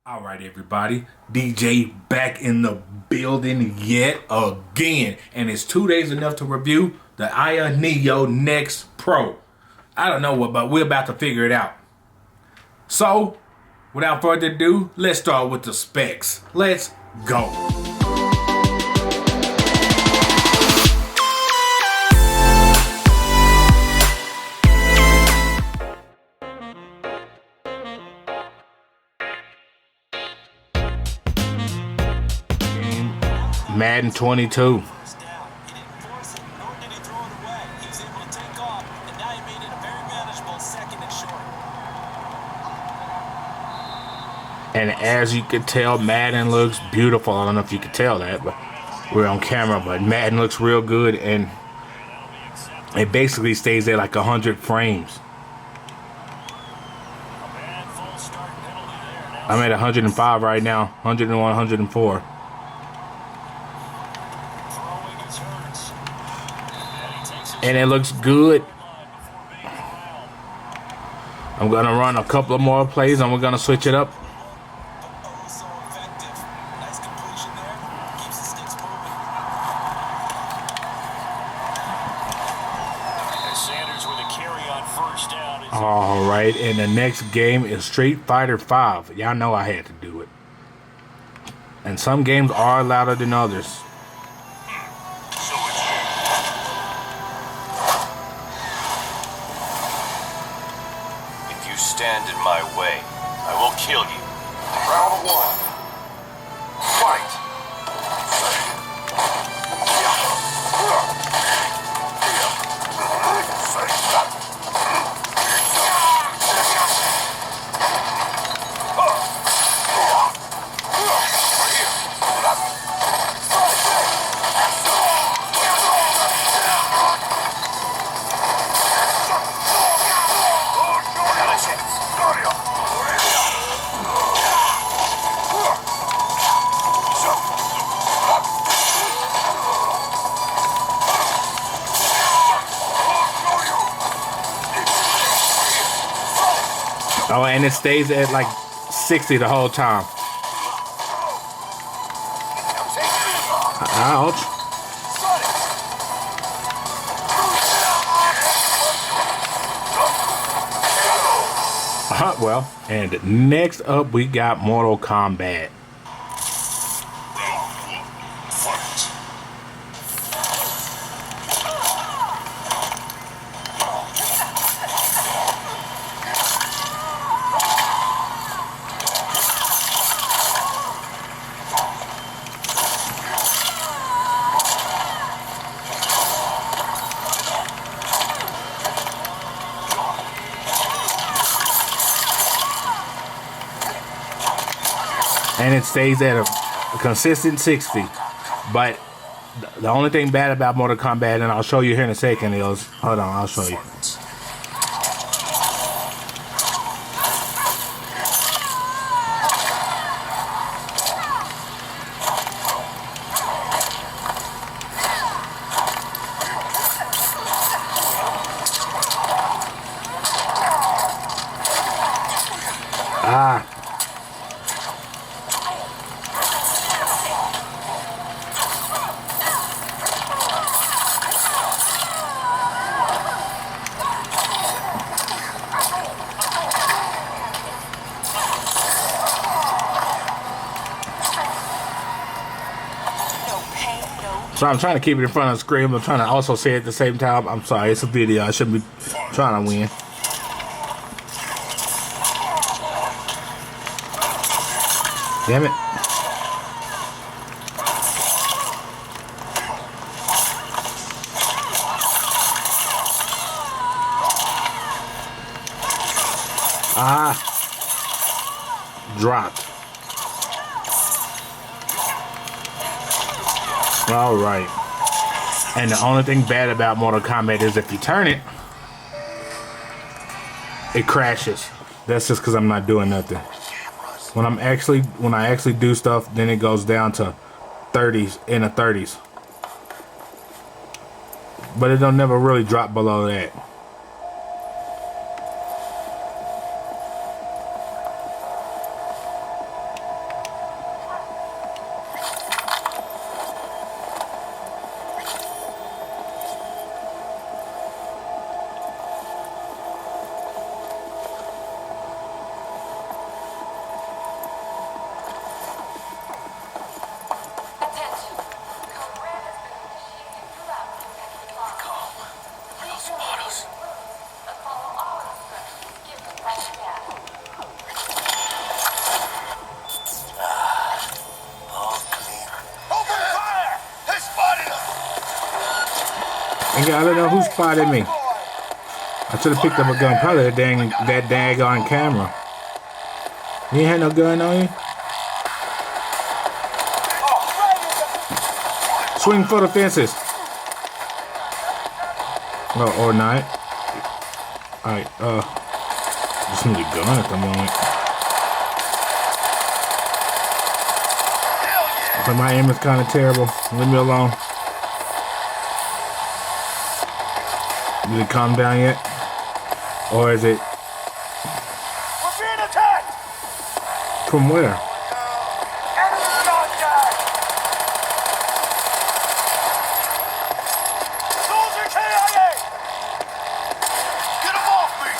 All right, everybody. DJ back in the building yet again. And it's 2 days enough to review the Ayaneo Next Pro. I don't know what, but we're about to figure it out. So, without further ado, let's start with the specs. Let's go. Madden 22. And as you can tell, Madden looks beautiful. I don't know if you can tell that, but we're on camera. But Madden looks real good, and it basically stays at like 100 frames. I'm at 105 right now, 101, 104. And it looks good. I'm gonna run a couple of more plays and we're gonna switch it up. All right, and the next game is Street Fighter 5. Y'all know I had to do it. And some games are louder than others. Stand in my way, I will kill you. Round one. Fight! Oh, and it stays at like 60 the whole time. Ouch. Well, and next up we got Mortal Kombat. And it stays at a consistent 60. But the only thing bad about Mortal Kombat, and I'll show you here in a second, is, hold on, I'll show you. So I'm trying to keep it in front of the screen, but I'm trying to also say it at the same time. I'm sorry, it's a video. I shouldn't be trying to win. Damn it. Dropped. All right. And the only thing bad about Mortal Kombat is if you turn it, it crashes. That's just because I'm not doing nothing. When I actually do stuff, then it goes down to 30s in the 30s. But it don't never really drop below that. And I don't know who spotted me. I should have picked up a gun. Probably that daggone camera. You ain't had no gun on you? Swing for the fences. Oh, or not. Alright, just need a gun at the moment. But my aim is kind of terrible. Leave me alone. Did it calm down yet? Or is it? We're being attacked! From where? Enemy contact! Soldier KIA! Get him off me!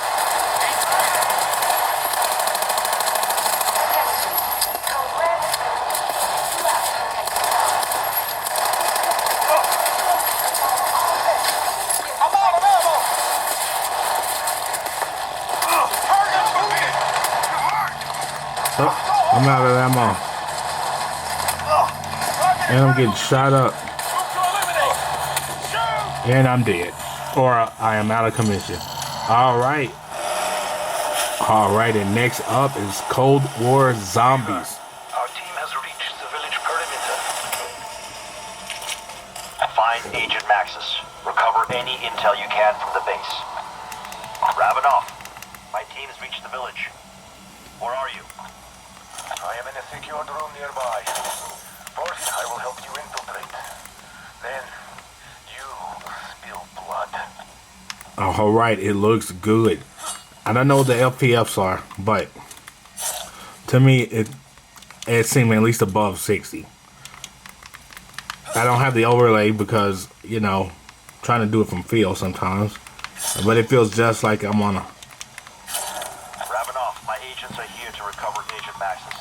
I'm out of ammo! Target's moving! You're hurt! Oh, I'm out of ammo. And I'm getting shot up. And I'm dead. Or I am out of commission. Alright. Alright, and next up is Cold War Zombies. Our team has reached the village perimeter. Find Agent Maxis. Recover any intel you can from the base. Ravenov, my team has reached the village. Where are you? I am in a secured room nearby. First, I will help you infiltrate. Then, you spill blood. Oh, alright, it looks good. I don't know what the FPFs are, but to me, it seemed at least above 60. I don't have the overlay because, you know, trying to do it from field sometimes. But it feels just like I'm on a... Ravenov, my agents are here to recover Agent Maxis.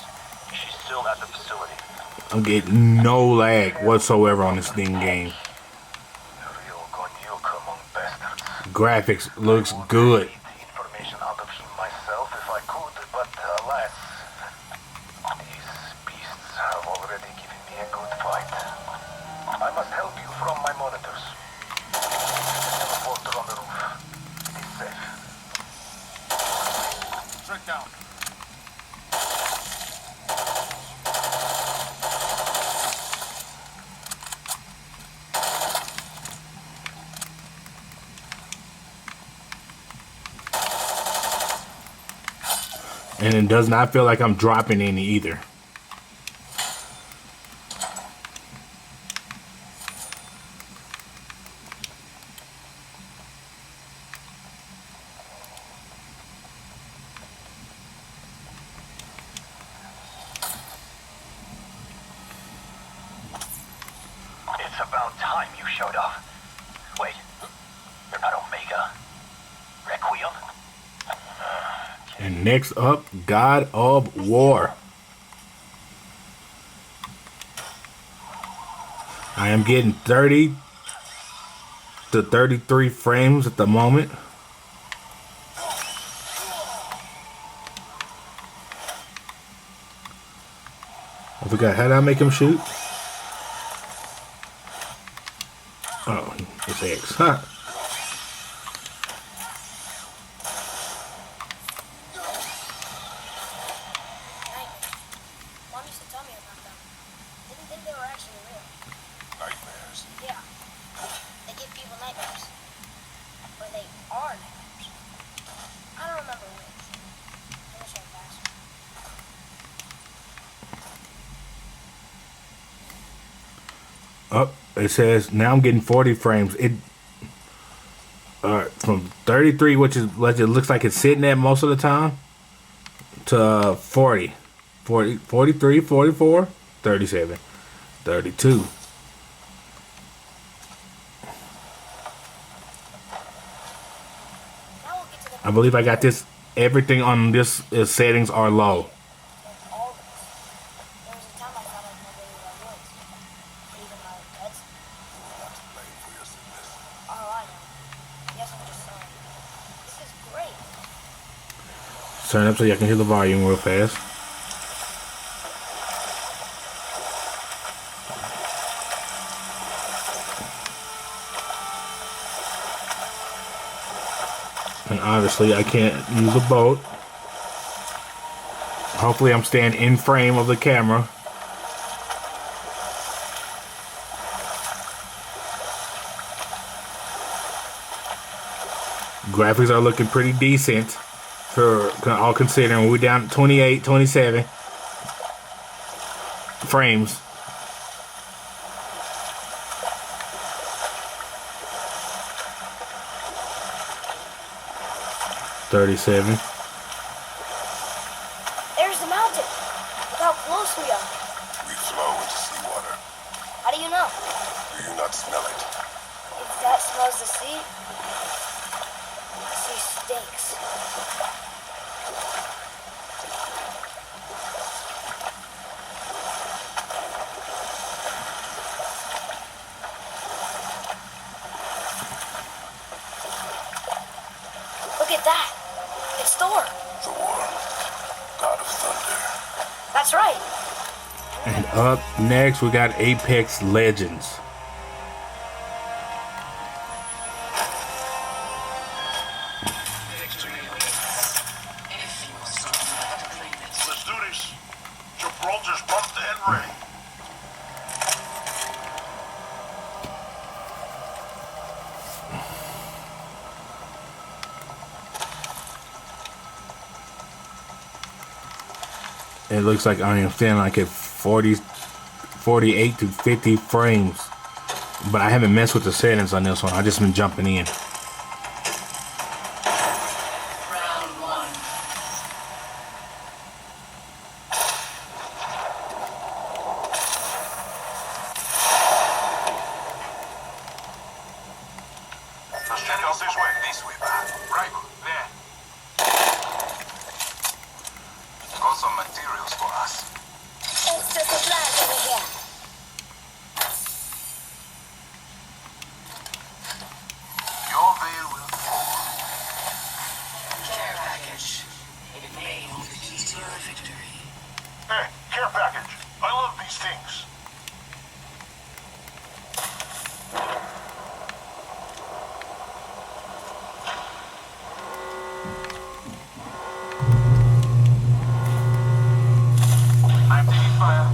She's still at the facility. I'm getting no lag whatsoever on this thing game. Real Gonyuka among bastards. Graphics looks good. Information out of him myself if I could, but alas, these beasts have already given me a good fight. I must help you from my monitors. The teleporter on the roof. It is safe. Straight down. And it does not feel like I'm dropping any either. It's about time you showed up. Wait, you're not Omega? Requiem? And next up, God of War. I am getting 30 to 33 frames at the moment. I forgot, how did I make him shoot? Oh, it's X. Huh. Mom used to tell me about them. Didn't think they were actually real. Nightmares. Yeah. They give people nightmares. Or they are nightmares. I don't remember which. I wish I had asked. Up, it says now I'm getting 40 frames. It from 33, which is what it looks like it's sitting at most of the time, to 40, 43, 44, 37, 32. Now we'll get to the I believe I got this. Everything on this settings are low. with all of this. There was a time I thought I'd never leave our woods. Even my pets. Oh, I know. Yes, I'm just sorry. This is great. Turn up so y'all can hear the volume real fast. And obviously I can't use a boat. Hopefully I'm staying in frame of the camera. Graphics are looking pretty decent for all considering. We're down to 28, 27 frames. $37. There's the mountain. Look how close we are. We flow into seawater. How do you know? Do you not smell it? If that smells the sea, the sea stinks. Look at that. It's Thor. Thor, god of thunder. That's right. And up next we got Apex Legends. Let's do this. Gibraltar's bumped and ready. It looks like I am staying like at 48 to 50 frames. But I haven't messed with the settings on this one. I just been jumping in. Round one. Let's check out this way. This way, right there. Got some materials for us. Extra supplies over here. Your veil will fall. Care package. It may hold the keys to your victory. Hey, care package. I love these things. I'm taking fire.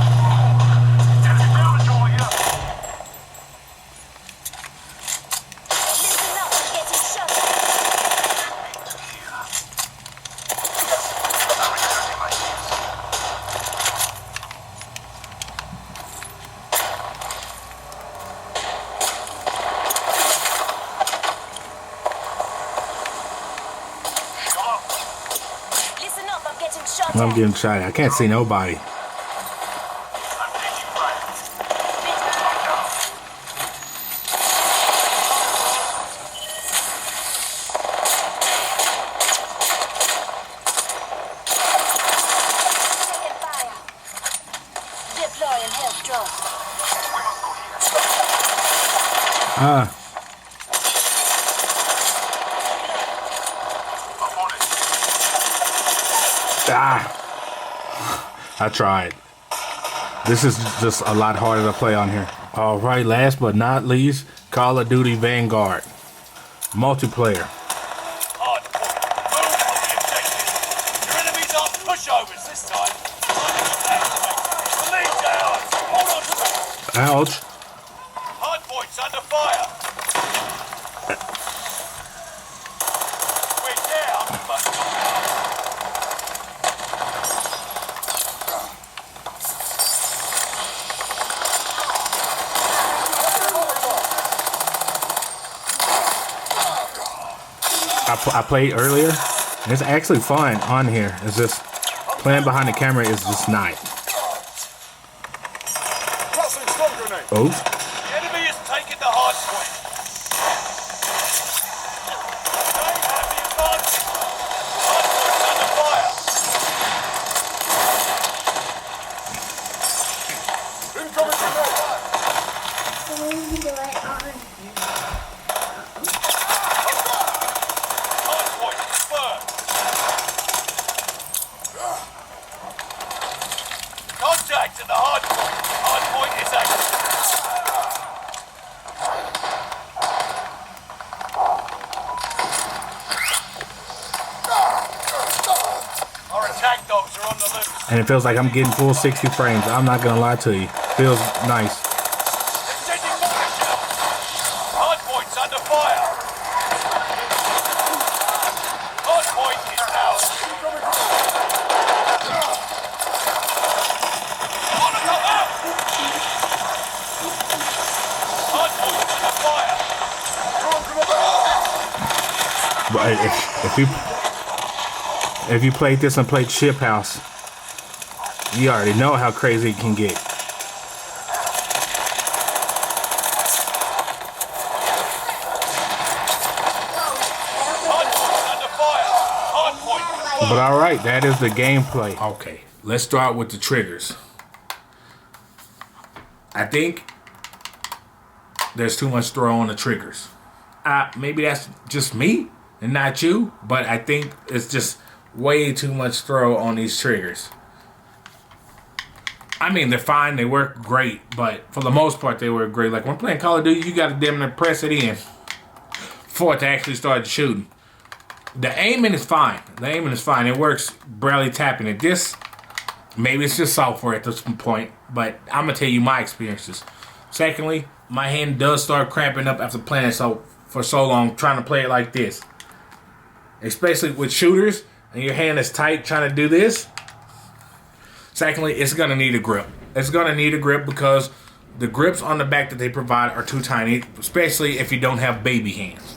Enemy damage over here. Listen up, I'm getting shot at. I'm resetting my shields. Shield up. Listen up, I'm getting shot I'm at. getting shot at. I can't see nobody. I'm taking fire. I'm down. Taking fire. Deploying health drone. We must go here. Ah, Up on it. ah. I tried. This is just a lot harder to play on here. All right, last but not least, Call of Duty Vanguard. Multiplayer. Hard point. Move on the objective. Your enemies aren't pushovers this time. The lead's ours. Hold on to it. Ouch. Hard point's under fire. We're down, but not out. I played earlier. It's actually fun on here. It's just playing behind the camera is just not. Oops. The enemy has taken the hard point. They have the advantage. Hard point's under fire. Hard point confirmed. Contact at the hard point. Hard point is active. And it feels like I'm getting full 60 frames. I'm not gonna lie to you. Feels nice. Extending fire shell. Hardpoint's under fire. Hardpoint is ours. Molotov out. Hardpoint's under fire. But if you played this and played Ship House, you already know how crazy it can get. Hardpoint's under fire. Hardpoint confirmed. But alright, that is the gameplay. Okay, let's start with the triggers. I think there's too much throw on the triggers. Maybe that's just me and not you, but I think it's just way too much throw on these triggers. I mean, they're fine, they work great, but for the most part, they work great. Like when playing Call of Duty, you gotta damn near press it in for it to actually start shooting. The aiming is fine. The aiming is fine. It works barely tapping it. This, maybe it's just software at this point, but I'm gonna tell you my experiences. Secondly, my hand does start cramping up after playing for so long, trying to play it like this. Especially with shooters, and your hand is tight trying to do this. Secondly, it's gonna need a grip. It's gonna need a grip because the grips on the back that they provide are too tiny, especially if you don't have baby hands.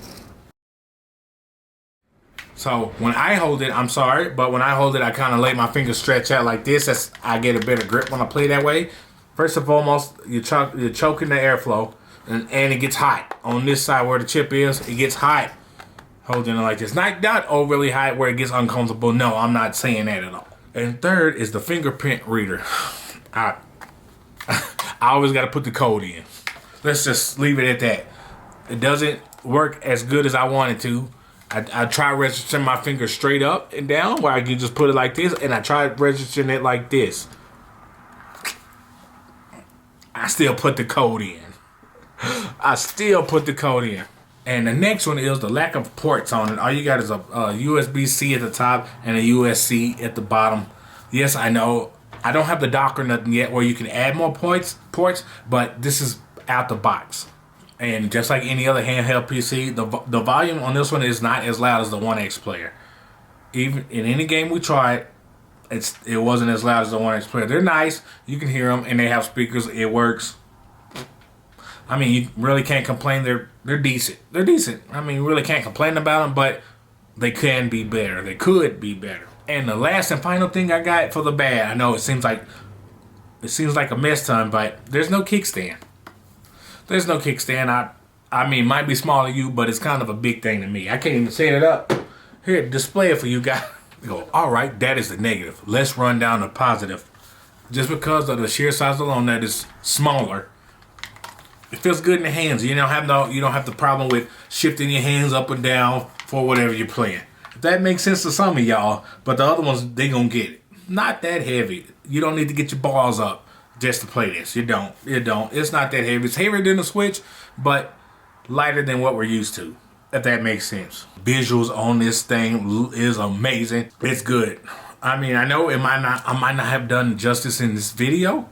So when I hold it, I'm sorry, but when I hold it, I kind of let my fingers stretch out like this. I get a better grip when I play that way. First and foremost, you're choking the airflow, and it gets hot. On this side where the chip is, it gets hot holding it like this. Not overly hot where it gets uncomfortable. No, I'm not saying that at all. And third is the fingerprint reader. I always got to put the code in. Let's just leave it at that. It doesn't work as good as I want it to. I try registering my finger straight up and down where I can just put it like this, and I try registering it like this. I still put the code in. And the next one is the lack of ports on it. All you got is a USB-C at the top and a USB-C at the bottom. Yes, I know. I don't have the dock or nothing yet where you can add more ports, but this is out the box. And just like any other handheld PC, the volume on this one is not as loud as the 1X player. Even in any game we tried, it wasn't as loud as the 1X player. They're nice. You can hear them, and they have speakers. It works. I mean, you really can't complain. They're decent. They're decent. I mean, you really can't complain about them, but they can be better. They could be better. And the last and final thing I got for the bad, I know it seems like a mess ton, but there's no kickstand. There's no kickstand. I mean, it might be small to you, but it's kind of a big thing to me. I can't even set it up. Here, display it for you guys. Go, all right, that is the negative. Let's run down the positive. Just because of the sheer size alone that is smaller, it feels good in the hands. You don't have the problem with shifting your hands up and down for whatever you're playing. If that makes sense to some of y'all, but the other ones, they gonna get it. Not that heavy. You don't need to get your balls up just to play this. You don't. It's not that heavy. It's heavier than the Switch, but lighter than what we're used to, if that makes sense. Visuals on this thing is amazing. It's good. I mean, I know I might not have done justice in this video,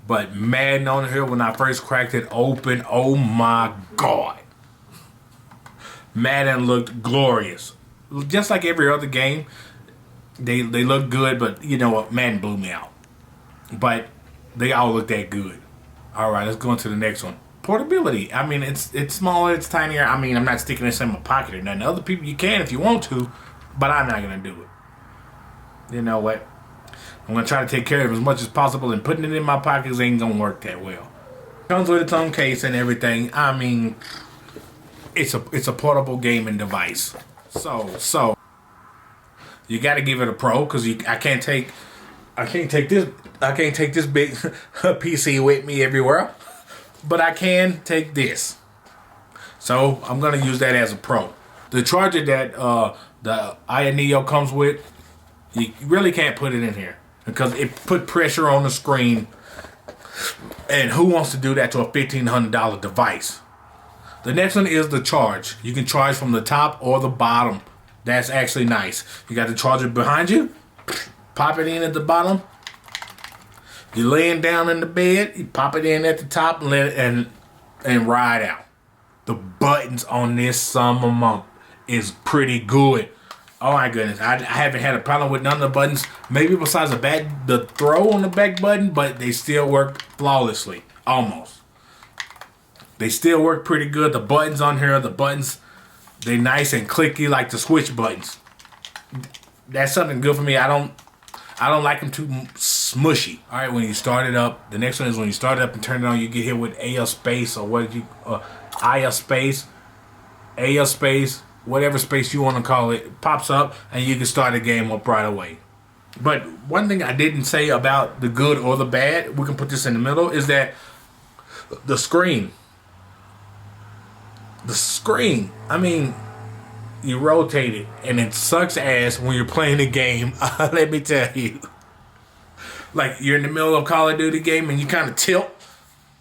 but Madden on here, when I first cracked it open, oh my God. Madden looked glorious. Just like every other game, they look good, but you know what? Madden blew me out. But they all look that good. All right, let's go into the next one. Portability. I mean, it's smaller, it's tinier. I mean, I'm not sticking this in my pocket or nothing. Other people, you can if you want to, but I'm not going to do it. You know what? I'm going to try to take care of it as much as possible, and putting it in my pockets ain't going to work that well. Comes with its own case and everything. I mean, it's a portable gaming device. So you got to give it a pro, because I can't take this big PC with me everywhere, but I can take this. So I'm gonna use that as a pro. The charger that the Ayaneo comes with, you really can't put it in here because it put pressure on the screen, and who wants to do that to a $1,500 device? The next one is the charge. You can charge from the top or the bottom. That's actually nice. You got the charger behind you, pop it in at the bottom, You're laying down in the bed, you pop it in at the top and let it and ride out. The buttons on this summer month is pretty good. Oh my goodness, I haven't had a problem with none of the buttons. Maybe besides the throw on the back button, but they still work flawlessly, almost. They still work pretty good. The buttons on here, they nice and clicky like the Switch buttons. That's something good for me. I don't like them too smushy. All right, when you start it up, the next one is when you start it up and turn it on, you get hit with AL space or IL space, AL space, whatever space you want to call it, pops up and you can start the game up right away. But one thing I didn't say about the good or the bad, we can put this in the middle, is that the screen. The screen, I mean, you rotate it and it sucks ass when you're playing the game. Let me tell you. Like you're in the middle of Call of Duty game and you kind of tilt.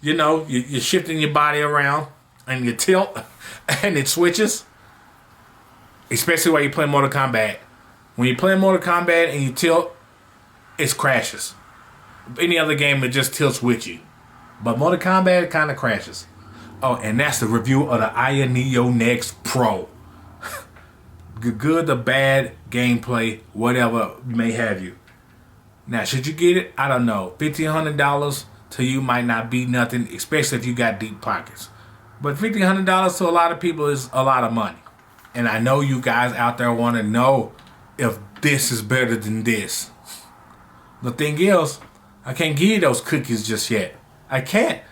You know, you're shifting your body around and you tilt and it switches. Especially while you play Mortal Kombat. When you play Mortal Kombat and you tilt, it crashes. Any other game, it just tilts with you. But Mortal Kombat, it kind of crashes. Oh, and that's the review of the Ayaneo Next Pro. Good, the bad, gameplay, whatever may have you. Now, should you get it? I don't know. $1,500 to you might not be nothing, especially if you got deep pockets. But $1,500 to a lot of people is a lot of money. And I know you guys out there want to know if this is better than this. The thing is, I can't give you those cookies just yet. I can't.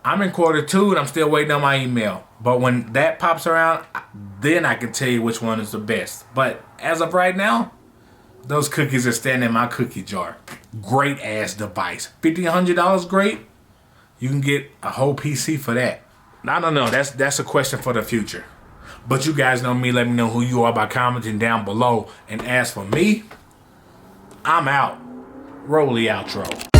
I'm in Q2 and I'm still waiting on my email. But when that pops around, then I can tell you which one is the best. But as of right now, those cookies are standing in my cookie jar. Great ass device. $1,500 great. You can get a whole PC for that. I don't know. That's a question for the future. But you guys know me. Let me know who you are by commenting down below. And as for me, I'm out. Roll the outro.